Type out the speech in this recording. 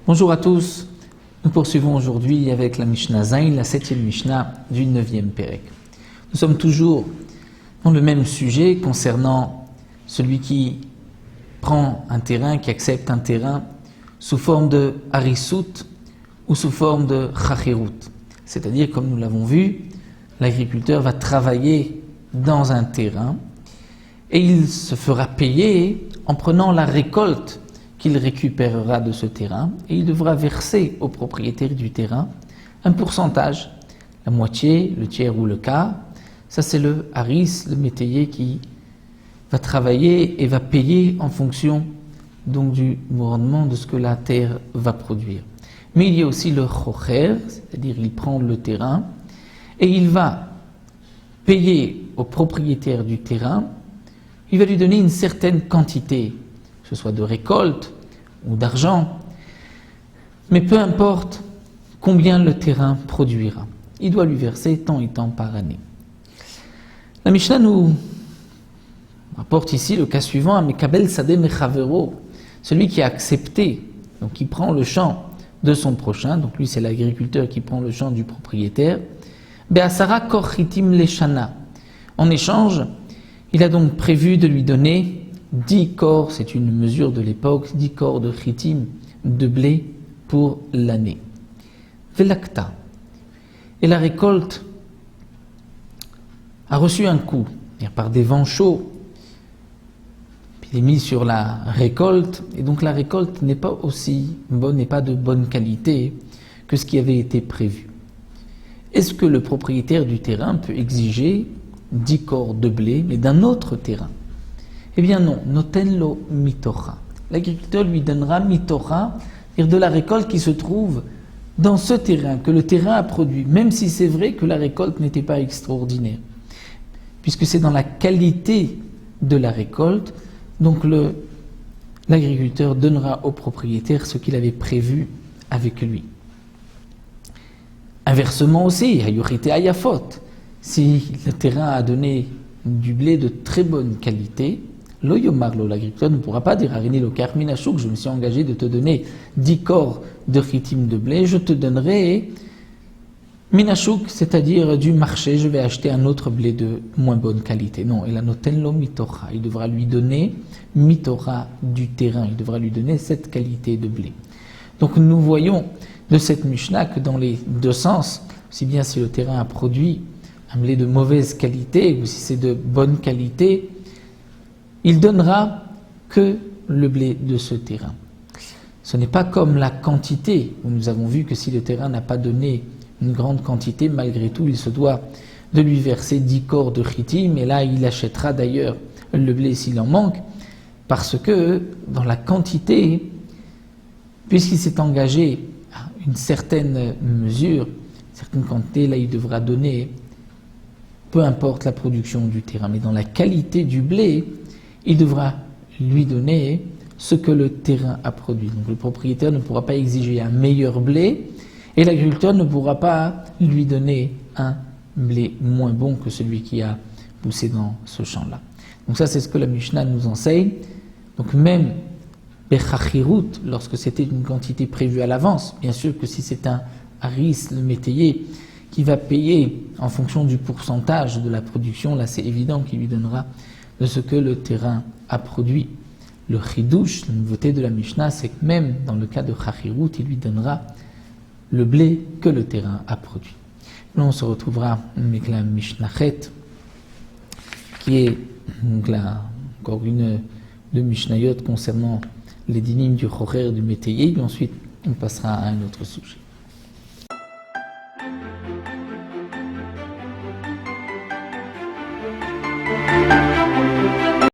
Bonjour à tous, nous poursuivons aujourd'hui avec la Mishnah Zayin, la 7e Mishnah du 9e Pérek. Nous sommes toujours dans le même sujet concernant celui qui prend un terrain, qui accepte un terrain sous forme de harisut ou sous forme de chachirut. C'est-à-dire, comme nous l'avons vu, l'agriculteur va travailler dans un terrain et il se fera payer en prenant la récolte qu'il récupérera de ce terrain et il devra verser au propriétaire du terrain un pourcentage, la moitié, le tiers ou le quart. Ça c'est le haris, le métayer qui va travailler et va payer en fonction donc du rendement de ce que la terre va produire. Mais il y a aussi le chocher, c'est-à-dire il prend le terrain et il va payer au propriétaire du terrain, il va lui donner une certaine quantité, que ce soit de récolte ou d'argent, mais peu importe combien le terrain produira. Il doit lui verser tant et tant par année. La Mishnah nous rapporte ici le cas suivant, Mekabel Sadeh Mechavero, celui qui a accepté, donc qui prend le champ de son prochain, donc lui c'est l'agriculteur qui prend le champ du propriétaire, Be'asara kor chitim leshana. En échange, il a donc prévu de lui donner 10 corps, c'est une mesure de l'époque, 10 corps de chitim, de blé pour l'année. Velakta. Et la récolte a reçu un coup, par des vents chauds. Puis il est mis sur la récolte, et donc la récolte n'est pas aussi bonne, n'est pas de bonne qualité que ce qui avait été prévu. Est-ce que le propriétaire du terrain peut exiger 10 corps de blé, mais d'un autre terrain? Eh bien non, notenlo mitocha. L'agriculteur lui donnera mitocha, c'est-à-dire de la récolte qui se trouve dans ce terrain, que le terrain a produit, même si c'est vrai que la récolte n'était pas extraordinaire. Puisque c'est dans la qualité de la récolte, donc l'agriculteur donnera au propriétaire ce qu'il avait prévu avec lui. Inversement aussi, ayurite ayafot. Si le terrain a donné du blé de très bonne qualité, l'agriculteur ne pourra pas dire Arini lokar minashuk, je me suis engagé de te donner 10 corps de chitim de blé, je te donnerai minashuk, c'est-à-dire du marché, je vais acheter un autre blé de moins bonne qualité. Non, il a notenlo mitocha, il devra lui donner mitocha du terrain, il devra lui donner cette qualité de blé. Donc nous voyons de cette Mishnah que dans les deux sens, aussi bien si le terrain a produit un blé de mauvaise qualité ou si c'est de bonne qualité, il donnera que le blé de ce terrain. Ce n'est pas comme la quantité, où nous avons vu que si le terrain n'a pas donné une grande quantité, malgré tout, il se doit de lui verser 10 corps de chitim, et là, il achètera d'ailleurs le blé s'il en manque, parce que dans la quantité, puisqu'il s'est engagé à une certaine mesure, une certaine quantité, là, il devra donner, peu importe la production du terrain, mais dans la qualité du blé, il devra lui donner ce que le terrain a produit. Donc le propriétaire ne pourra pas exiger un meilleur blé et l'agriculteur ne pourra pas lui donner un blé moins bon que celui qui a poussé dans ce champ-là. Donc ça c'est ce que la Mishnah nous enseigne. Donc même bechachirut, lorsque c'était une quantité prévue à l'avance, bien sûr que si c'est un haris, le métayer, qui va payer en fonction du pourcentage de la production, là c'est évident qu'il lui donnera de ce que le terrain a produit. Le chidouche, la nouveauté de la Mishnah, c'est que même dans le cas de chachirut, il lui donnera le blé que le terrain a produit. Là, on se retrouvera avec la Mishnah Chet, qui est donc là, encore une de Mishnayot concernant les dynimes du chocher du métayer, et ensuite on passera à un autre sujet.